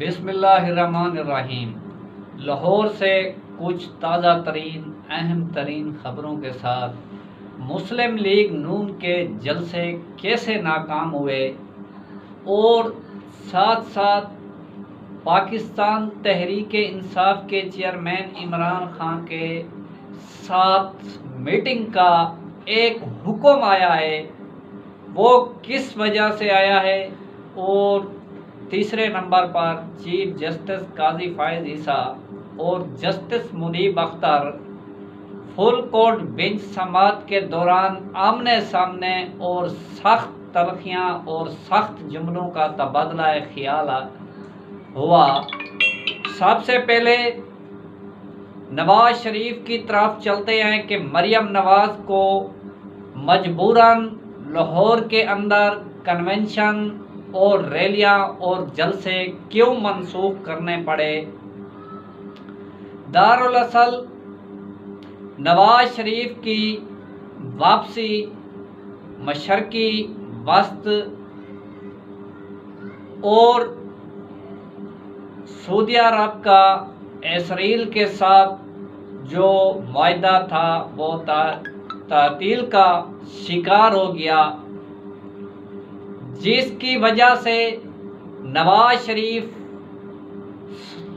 बिस्मिल्लाहिर्रहमानिर्रहीम। लाहौर से कुछ ताज़ा तरीन अहम तरीन ख़बरों के साथ मुस्लिम लीग नून के जलसे कैसे नाकाम हुए और साथ साथ पाकिस्तान तहरीक इंसाफ के चेयरमैन इमरान खान के साथ मीटिंग का एक हुक्म आया है, वो किस वजह से आया है। और तीसरे नंबर पर चीफ जस्टिस काजी फायज ईसा और justice Munib Akhtar full court bench समाअत के दौरान आमने सामने और सख्त तलखियाँ और सख्त जुमलों का तबादला ख्याल हुआ। सबसे पहले नवाज शरीफ की तरफ चलते हैं कि मरियम नवाज को मजबूरन लाहौर के अंदर कन्वेंशन और रैलियां और जलसे क्यों मनसूख करने पड़े। दारुल असल नवाज शरीफ की वापसी मशरकी वस्त और सऊदी अरब का इसराइल के साथ जो मुआहदा था वो तातील का शिकार हो गया, जिसकी वजह से नवाज शरीफ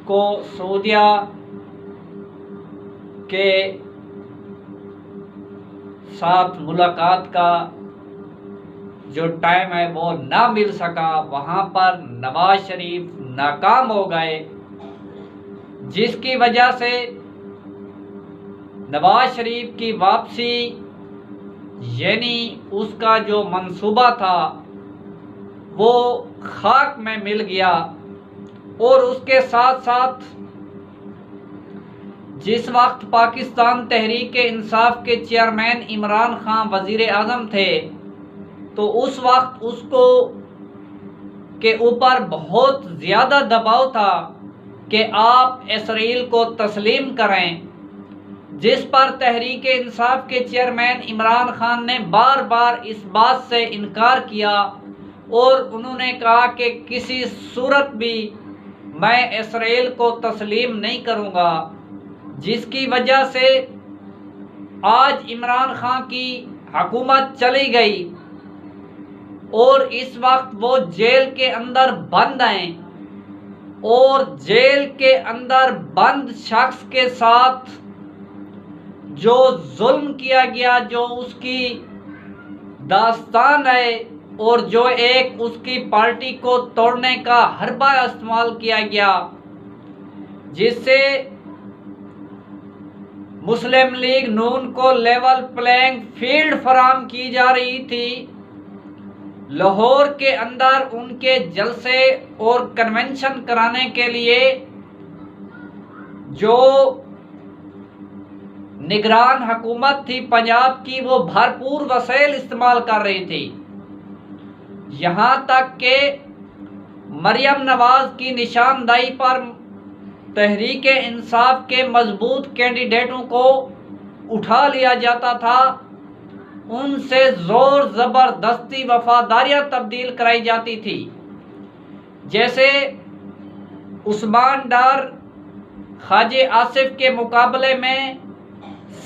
को सऊदिया के साथ मुलाकात का जो टाइम है वो ना मिल सका। वहाँ पर नवाज शरीफ नाकाम हो गए, जिसकी वजह से नवाज शरीफ की वापसी यानी उसका जो मंसूबा था वो खाक में मिल गया। और उसके साथ साथ जिस वक्त पाकिस्तान तहरीक इंसाफ के चेयरमैन इमरान खान वज़ीर आज़म थे, तो उस वक्त उसको के ऊपर बहुत ज़्यादा दबाव था कि आप इसराइल को तस्लीम करें, जिस पर तहरीक इंसाफ के चेयरमैन इमरान खान ने बार बार इस बात से इनकार किया और उन्होंने कहा कि किसी सूरत भी मैं इसराइल को तस्लीम नहीं करूंगा, जिसकी वजह से आज इमरान खान की हुकूमत चली गई और इस वक्त वो जेल के अंदर बंद हैं। और जेल के अंदर बंद शख्स के साथ जो जुल्म किया गया, जो उसकी दास्तान है और जो एक उसकी पार्टी को तोड़ने का हरबा इस्तेमाल किया गया, जिससे मुस्लिम लीग नून को लेवल प्लेइंग फील्ड फराहम की जा रही थी। लाहौर के अंदर उनके जलसे और कन्वेंशन कराने के लिए जो निगरान हुकूमत थी पंजाब की, वो भरपूर वसैल इस्तेमाल कर रही थी। यहाँ तक कि मरियम नवाज की निशानदाही पर तहरीक इंसाफ के मजबूत कैंडिडेटों को उठा लिया जाता था, उनसे जोर ज़बरदस्ती वफादारियाँ तब्दील कराई जाती थी। जैसे उस्मान डार ख्वाजा आसिफ के मुकाबले में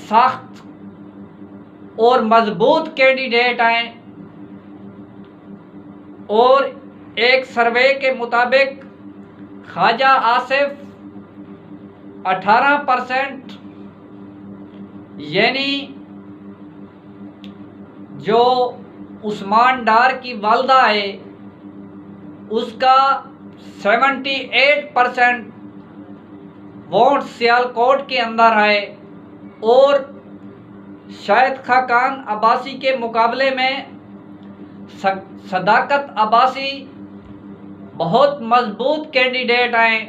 सख्त और मजबूत कैंडिडेट हैं और एक सर्वे के मुताबिक ख्वाजा आसिफ 18% यानी जो उस्मान डार की वालदा है उसका 78% वोट सियालकोट के अंदर है और शाहिद खान अब्बासी के मुकाबले में सदाकत अब्बासी बहुत मजबूत कैंडिडेट हैं,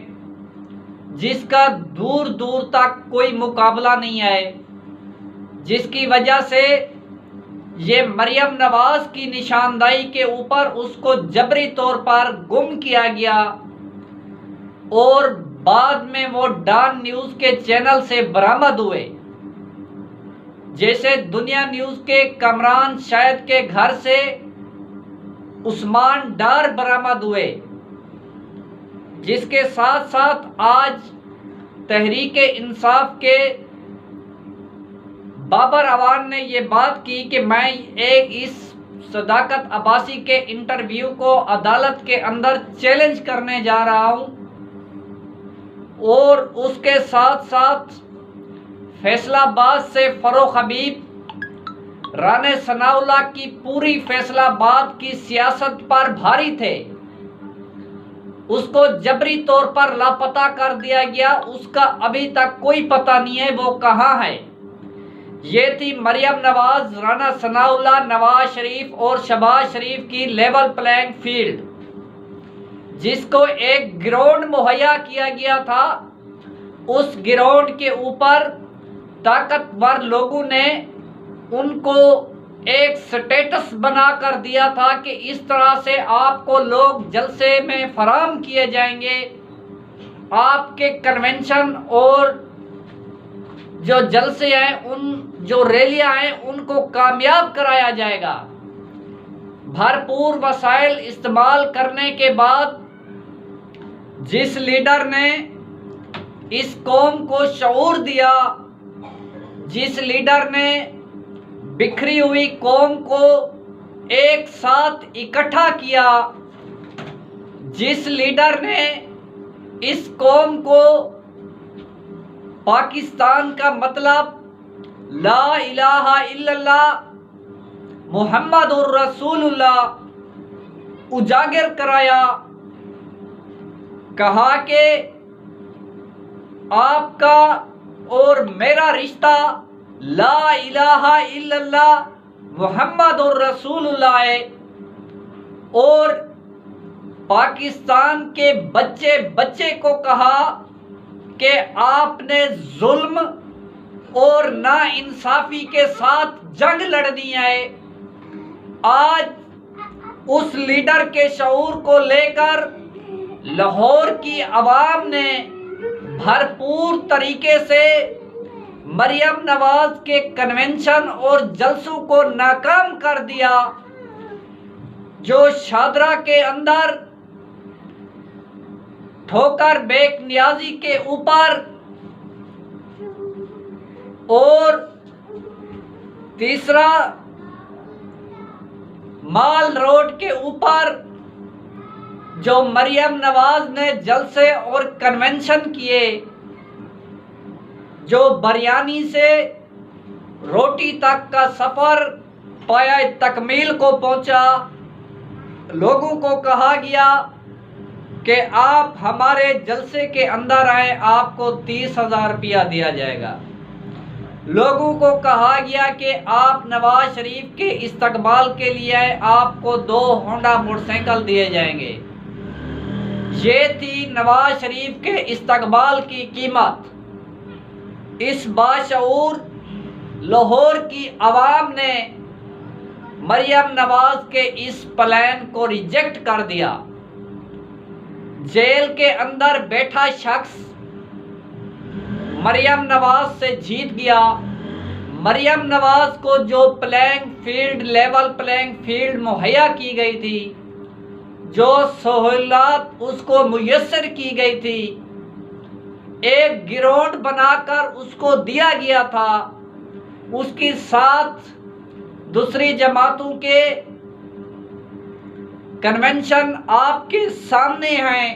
जिसका दूर दूर तक कोई मुकाबला नहीं है, जिसकी वजह से ये मरियम नवाज की निशानदाही के ऊपर उसको जबरी तौर पर गुम किया गया और बाद में वो डॉन न्यूज़ के चैनल से बरामद हुए। जैसे दुनिया न्यूज़ के कमरान शाहिद के घर से उस्मान डार बरामद हुए, जिसके साथ साथ आज तहरीक इंसाफ के बाबर अवान ने ये बात की कि मैं इस सदाकत अब्बासी के इंटरव्यू को अदालत के अंदर चैलेंज करने जा रहा हूं, और उसके साथ साथ फैसलाबाद से फरोख हबीब राणे सनाउल्लाह की पूरी फैसलाबाद की सियासत पर भारी थे। उसको जबरी तौर पर लापता कर दिया गया, उसका अभी तक कोई पता नहीं है वो कहाँ है। ये थी मरियम नवाज, राणा सनाउल्लाह, नवाज शरीफ और शहबाज शरीफ की लेवल प्लेइंग फील्ड, जिसको एक ग्राउंड मुहैया किया गया था। उस ग्राउंड के ऊपर ताकतवर लोगों ने उनको एक स्टेटस बना कर दिया था कि इस तरह से आपको लोग जलसे में फराहम किए जाएंगे, आपके कन्वेंशन और जो जलसे हैं, उन जो रैलियां हैं, उनको कामयाब कराया जाएगा। भरपूर वसाइल इस्तेमाल करने के बाद जिस लीडर ने इस कौम को शऊर दिया, जिस लीडर ने बिखरी हुई कौम को एक साथ इकट्ठा किया, जिस लीडर ने इस कौम को पाकिस्तान का मतलब ला इलाहा इल्लल्लाह मुहम्मदुर रसूलुल्लाह उजागर कराया, कहा कि आपका और मेरा रिश्ता ला इलाहा इल्लल्लाह मुहम्मदुर रसूलुल्लाह है, और पाकिस्तान के बच्चे बच्चे को कहा कि आपने जुल्म और नाइंसाफी के साथ जंग लड़नी है। आज उस लीडर के शऊर को लेकर लाहौर की आवाम ने भरपूर तरीके से मरियम नवाज के कन्वेंशन और जलसों को नाकाम कर दिया। जो शादरा के अंदर ठोकर बेक नियाजी के ऊपर और तीसरा माल रोड के ऊपर जो मरियम नवाज ने जलसे और कन्वेंशन किए, जो बिरयानी से रोटी तक का सफ़र पाया तकमील को पहुंचा, लोगों को कहा गया कि आप हमारे जलसे के अंदर आए, आपको 30,000 रुपया दिया जाएगा। लोगों को कहा गया कि आप नवाज शरीफ के इस्तकबाल के लिए आए, आपको 2 होंडा मोटरसाइकिल दिए जाएंगे। ये थी नवाज शरीफ के इस्तकबाल की कीमत। इस बाशऊर लाहौर की आवाम ने मरियम नवाज के इस प्लान को रिजेक्ट कर दिया। जेल के अंदर बैठा शख्स मरियम नवाज से जीत गया। मरियम नवाज को जो playing field, level playing field मुहैया की गई थी, जो सहूलत उसको मुयस्सर की गई थी, एक ग्राउंड बनाकर उसको दिया गया था। उसके साथ दूसरी जमातों के कन्वेंशन आपके सामने हैं।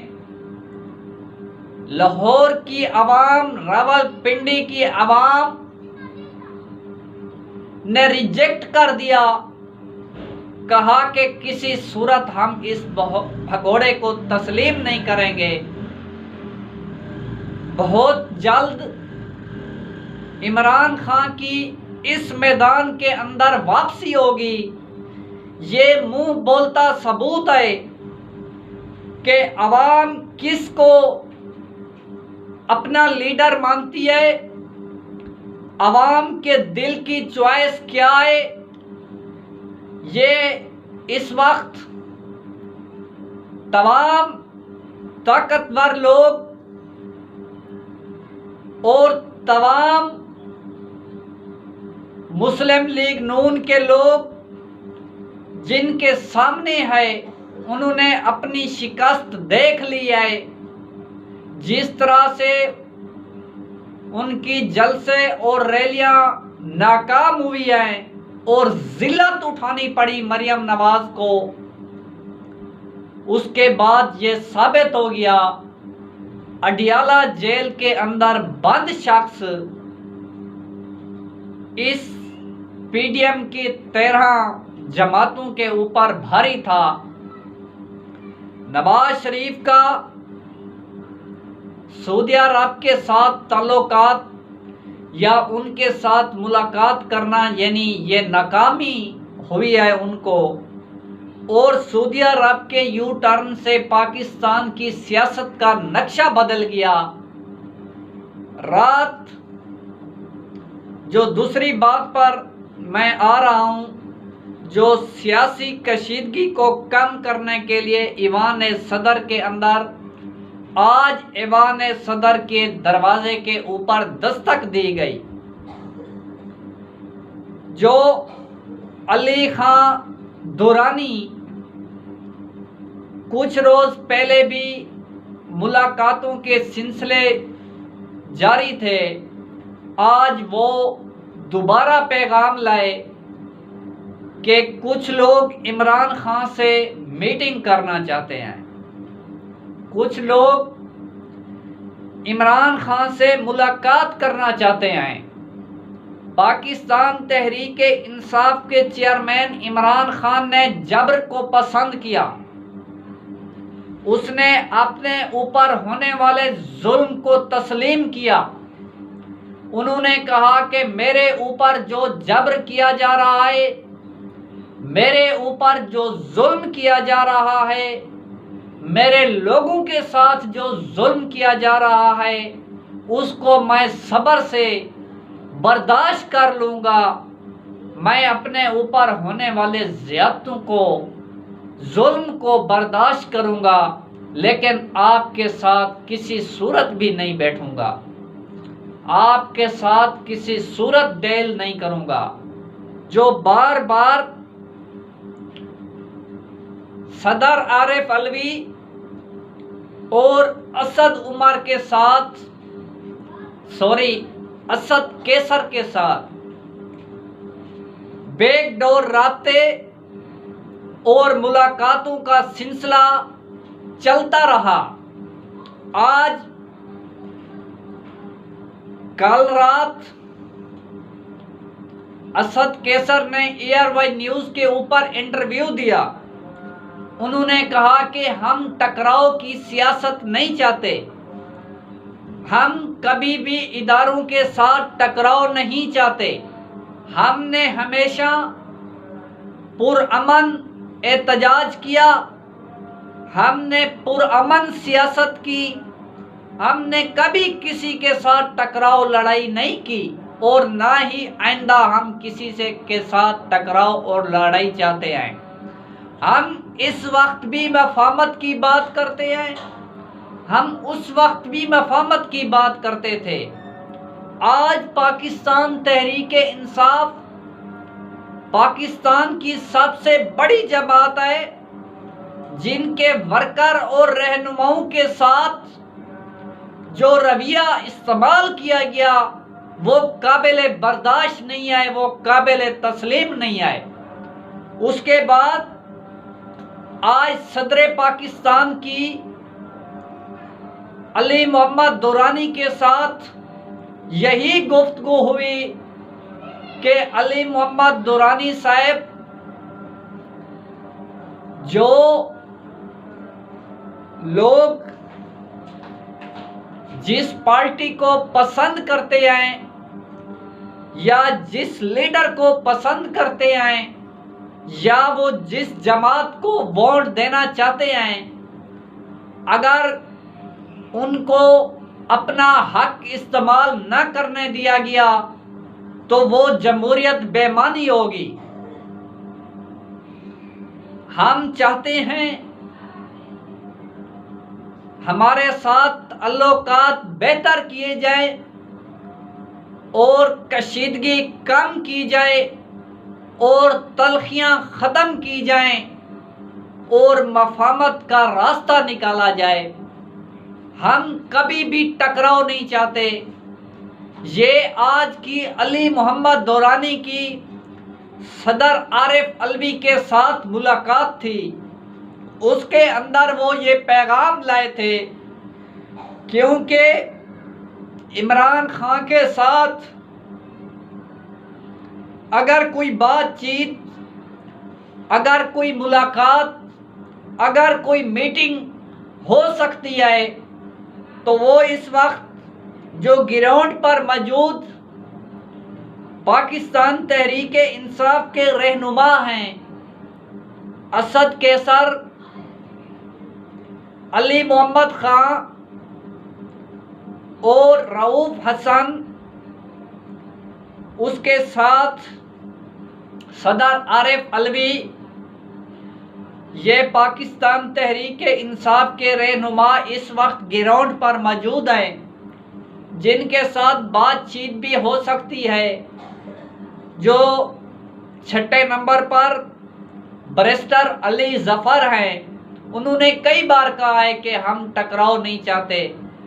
लाहौर की आवाम, रावलपिंडी की आवाम ने रिजेक्ट कर दिया, कहा कि किसी सूरत हम इस भगोड़े को तस्लीम नहीं करेंगे। बहुत जल्द इमरान खान की इस मैदान के अंदर वापसी होगी। ये मुंह बोलता सबूत है कि अवाम किसको अपना लीडर मानती है, अवाम के दिल की चॉइस क्या है। ये इस वक्त तमाम ताकतवर लोग और तमाम मुस्लिम लीग नून के लोग जिनके सामने है, उन्होंने अपनी शिकस्त देख ली है। जिस तरह से उनकी जलसे और रैलियां नाकाम हुई हैं और जिल्लत उठानी पड़ी मरियम नवाज को, उसके बाद ये साबित हो गया अडियाला जेल के अंदर बंद शख्स इस पीडीएम की 13 जमातों के ऊपर भारी था। नवाज शरीफ का सऊदी अरब के साथ ताल्लुकात या उनके साथ मुलाकात करना यानी ये नाकामी हुई है उनको, और सऊदी अरब के यू टर्न से पाकिस्तान की सियासत का नक्शा बदल गया। रात जो दूसरी बात पर मैं आ रहा हूं, जो सियासी कशीदगी को कम करने के लिए ईवान सदर के अंदर आज ईवान सदर के दरवाजे के ऊपर दस्तक दी गई। जो अली खान दुरानी कुछ रोज पहले भी मुलाकातों के सिलसिले जारी थे, आज वो दोबारा पैगाम लाए कि कुछ लोग इमरान खान से मीटिंग करना चाहते हैं, कुछ लोग इमरान खान से मुलाकात करना चाहते हैं। पाकिस्तान तहरीक इंसाफ के चेयरमैन इमरान खान ने जबर को पसंद किया। उसने अपने ऊपर होने वाले जुल्म को तस्लीम किया। उन्होंने कहा कि मेरे ऊपर जो जबर किया जा रहा है, मेरे ऊपर जो जुल्म किया जा रहा है, मेरे लोगों के साथ जो जुल्म किया जा रहा है, उसको मैं सब्र से बर्दाश्त कर लूँगा। मैं अपने ऊपर होने वाले ज़ियादतों को, जुल्म को बर्दाश्त करूँगा, लेकिन आपके साथ किसी सूरत भी नहीं बैठूँगा, आपके साथ किसी सूरत डेल नहीं करूँगा। जो बार बार सदर आरिफ अलवी और असद कैसर के साथ बैकडोर राब्ते और मुलाकातों का सिलसिला चलता रहा। आज कल रात असद कैसर ने एयरवाई न्यूज के ऊपर इंटरव्यू दिया। उन्होंने कहा कि हम टकराव की सियासत नहीं चाहते, हम कभी भी इदारों के साथ टकराव नहीं चाहते। हमने हमेशा पुरअमन एहतजाज किया, हमने पुरअमन सियासत की, हमने कभी किसी के साथ टकराव लड़ाई नहीं की और ना ही आइंदा हम किसी से के साथ टकराव और लड़ाई चाहते हैं। हम इस वक्त भी मफाहमत की बात करते हैं, हम उस वक्त भी मफाहमत की बात करते थे। आज पाकिस्तान तहरीक इंसाफ पाकिस्तान की सबसे बड़ी जमात है, जिनके वर्कर और रहनुमाओं के साथ जो रवैया इस्तेमाल किया गया वो काबिल बर्दाश्त नहीं है, वो काबिल तस्लीम नहीं है। उसके बाद आज सदर पाकिस्तान की अली मोहम्मद दुरानी के साथ यही गुफ्तगू हुई कि अली मोहम्मद दुरानी साहब जो लोग जिस पार्टी को पसंद करते हैं या जिस लीडर को पसंद करते हैं या वो जिस जमात को वोट देना चाहते हैं, अगर उनको अपना हक इस्तेमाल न करने दिया गया तो वो जमहूरियत बेमानी होगी। हम चाहते हैं हमारे साथ ताल्लुकात बेहतर किए जाए और कशीदगी कम की जाए और तलखियां ख़त्म की जाएं और मफाहमत का रास्ता निकाला जाए। हम कभी भी टकराव नहीं चाहते। ये आज की अली मोहम्मद दौरानी की सदर आरिफ अलवी के साथ मुलाकात थी। उसके अंदर वो ये पैगाम लाए थे, क्योंकि इमरान खान के साथ अगर कोई बातचीत, अगर कोई मुलाकात, अगर कोई मीटिंग हो सकती है तो वो इस वक्त जो ग्राउंड पर मौजूद पाकिस्तान तहरीक इंसाफ के रहनुमा हैं, असद कैसर, अली मोहम्मद खान और रऊफ हसन, उसके साथ सदर आरिफ अलवी, ये पाकिस्तान तहरीक इंसाफ के रहनुमा इस वक्त ग्राउंड पर मौजूद हैं, जिनके साथ बातचीत भी हो सकती है। जो 6 नंबर पर बैरिस्टर अली जफर हैं, उन्होंने कई बार कहा है कि हम टकराव नहीं चाहते,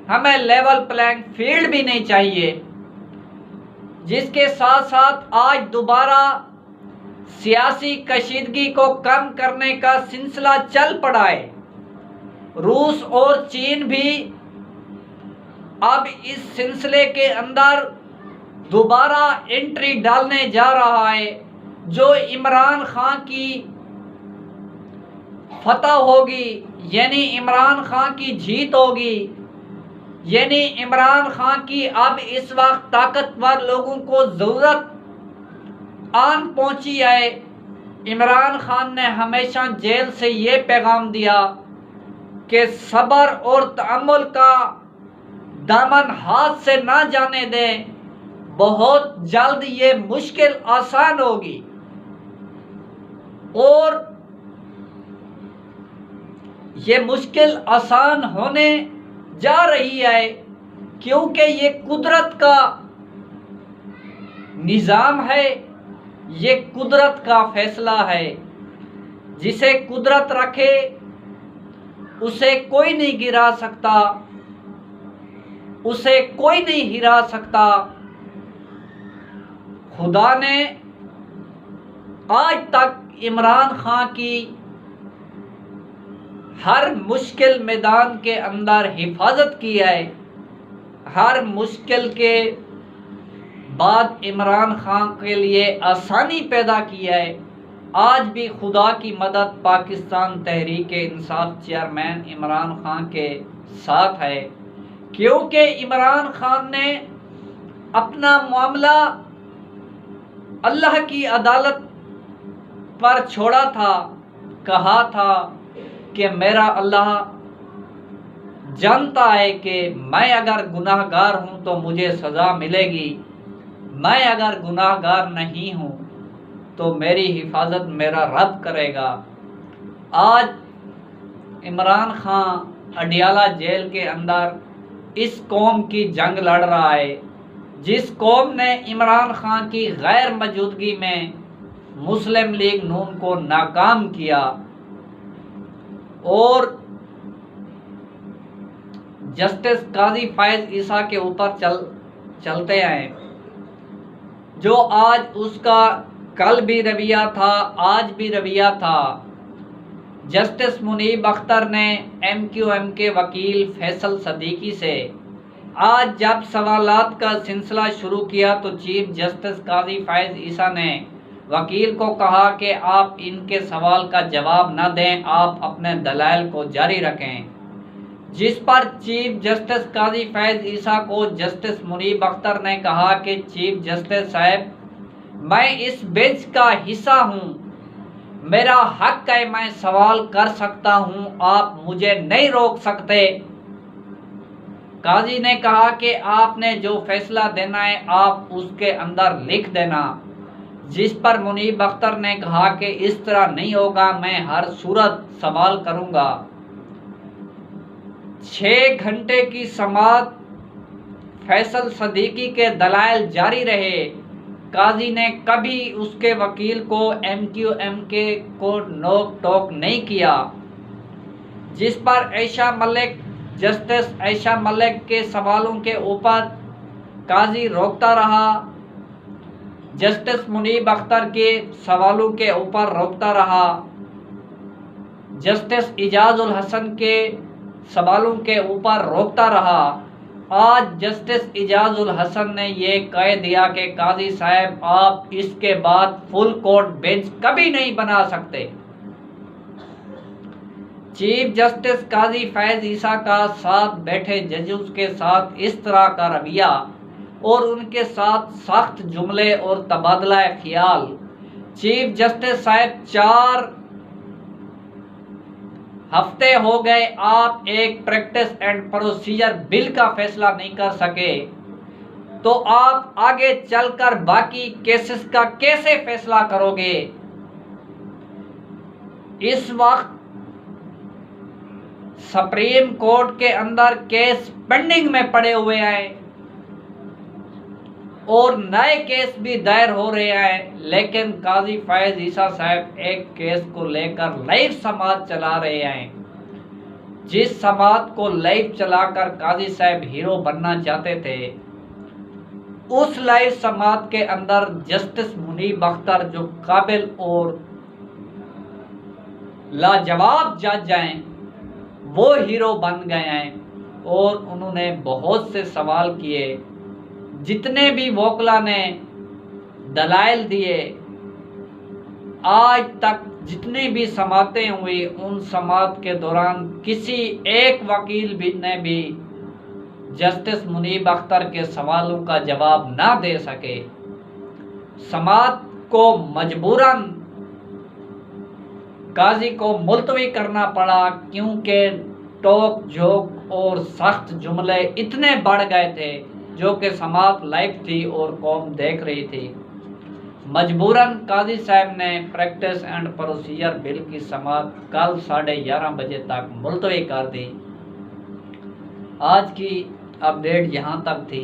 हमें लेवल प्लेइंग फील्ड भी नहीं चाहिए। जिसके साथ साथ आज दोबारा सियासी कशीदगी को कम करने का सिलसिला चल पड़ा है। रूस और चीन भी अब इस सिलसिले के अंदर दोबारा एंट्री डालने जा रहा है। जो इमरान खान की फतह होगी, यानी इमरान खान की जीत होगी, यानी इमरान खान की अब इस वक्त ताकतवर लोगों को ज़रूरत आन पहुंची है। इमरान खान ने हमेशा जेल से ये पैगाम दिया कि सब्र और तअम्मुल का दामन हाथ से ना जाने दें, बहुत जल्द ये मुश्किल आसान होगी। और ये मुश्किल आसान होने जा रही है, क्योंकि ये कुदरत का निज़ाम है, ये कुदरत का फैसला है। जिसे कुदरत रखे उसे कोई नहीं गिरा सकता, उसे कोई नहीं हिरा सकता। खुदा ने आज तक इमरान खान की हर मुश्किल मैदान के अंदर हिफाजत की है। हर मुश्किल के बाद इमरान खान के लिए आसानी पैदा की है। आज भी खुदा की मदद पाकिस्तान तहरीक इंसाफ चेयरमैन इमरान खान के साथ है, क्योंकि इमरान खान ने अपना मामला अल्लाह की अदालत पर छोड़ा था। कहा था कि मेरा अल्लाह जानता है कि मैं अगर गुनाहगार हूँ तो मुझे सज़ा मिलेगी, मैं अगर गुनाहगार नहीं हूँ तो मेरी हिफाजत मेरा रब करेगा। आज इमरान खान अडियाला जेल के अंदर इस कौम की जंग लड़ रहा है, जिस कौम ने इमरान खान की गैर मौजूदगी में मुस्लिम लीग नून को नाकाम किया। और जस्टिस काजी फैज ईसा के ऊपर चलते हैं, जो आज उसका कल भी रवैया था, आज भी रवैया था। जस्टिस मुनीब अख्तर ने MQM के वकील फैसल सदीकी से आज जब सवालात का सिलसिला शुरू किया तो चीफ जस्टिस काजी फैज ईसा ने वकील को कहा कि आप इनके सवाल का जवाब न दें, आप अपने दलाइल को जारी रखें। जिस पर चीफ जस्टिस काजी फैज ईसा को जस्टिस मुनीब अख्तर ने कहा कि चीफ जस्टिस साहब, मैं इस बेंच का हिस्सा हूँ, मेरा हक है, मैं सवाल कर सकता हूँ, आप मुझे नहीं रोक सकते। काजी ने कहा कि आपने जो फैसला देना है आप उसके अंदर लिख देना। जिस पर मुनीब अख्तर ने कहा कि इस तरह नहीं होगा, मैं हर सूरत सवाल करूँगा। 6 घंटे की समाअत फैसल सदीकी के दलाइल जारी रहे। काजी ने कभी उसके वकील को MQM के को नोक टोक नहीं किया। जिस पर ऐशा मलिक जस्टिस आयशा मलिक के सवालों के ऊपर काजी रोकता रहा, जस्टिस मुनीब अख्तर के सवालों के ऊपर रोकता रहा, जस्टिस इजाजुल हसन के सवालों के ऊपर रोकता रहा। आज जस्टिस इजाजुल हसन ने ये कह दिया कि काजी साहब आप इसके बाद फुल कोर्ट बेंच कभी नहीं बना सकते। चीफ जस्टिस काजी फैज ईसा का साथ बैठे जजेस के साथ इस तरह का रवैया और उनके साथ सख्त जुमले और तबादला ख्याल। चीफ जस्टिस साहब 4 हफ्ते हो गए आप एक प्रैक्टिस एंड प्रोसीजर बिल का फैसला नहीं कर सके, तो आप आगे चलकर बाकी केसेस का कैसे फैसला करोगे? इस वक्त सुप्रीम कोर्ट के अंदर केस पेंडिंग में पड़े हुए हैं और नए केस भी दायर हो रहे हैं, लेकिन काजी फैज ईसा साहब एक केस को लेकर लाइव समाज चला रहे हैं। जिस समाज को लाइव चलाकर काजी साहब हीरो बनना चाहते थे, उस लाइव समाज के अंदर जस्टिस मुनीब अख्तर जो काबिल और लाजवाब जज हैं, वो हीरो बन गए हैं और उन्होंने बहुत से सवाल किए। जितने भी वकीला ने दलाइल दिए, आज तक जितनी भी समातें हुई, उन समात के दौरान किसी एक वकील ने भी जस्टिस मुनीब अख्तर के सवालों का जवाब ना दे सके। समात को मजबूरन काजी को मुलतवी करना पड़ा, क्योंकि टोक झोंक और सख्त जुमले इतने बढ़ गए थे जो कि समात लाइव थी और कौम देख रही थी। मजबूरन काजी साहब ने प्रैक्टिस एंड प्रोसीजर बिल की समात कल 11:30 बजे तक मुलतवी कर दी। आज की अपडेट यहाँ तक थी।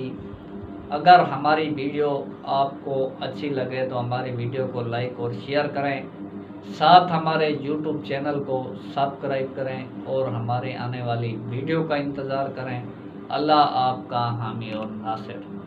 अगर हमारी वीडियो आपको अच्छी लगे तो हमारी वीडियो को लाइक और शेयर करें, साथ हमारे YouTube चैनल को सब्सक्राइब करें और हमारे आने वाली वीडियो का इंतज़ार करें। अल्लाह आपका हामी और नासिर।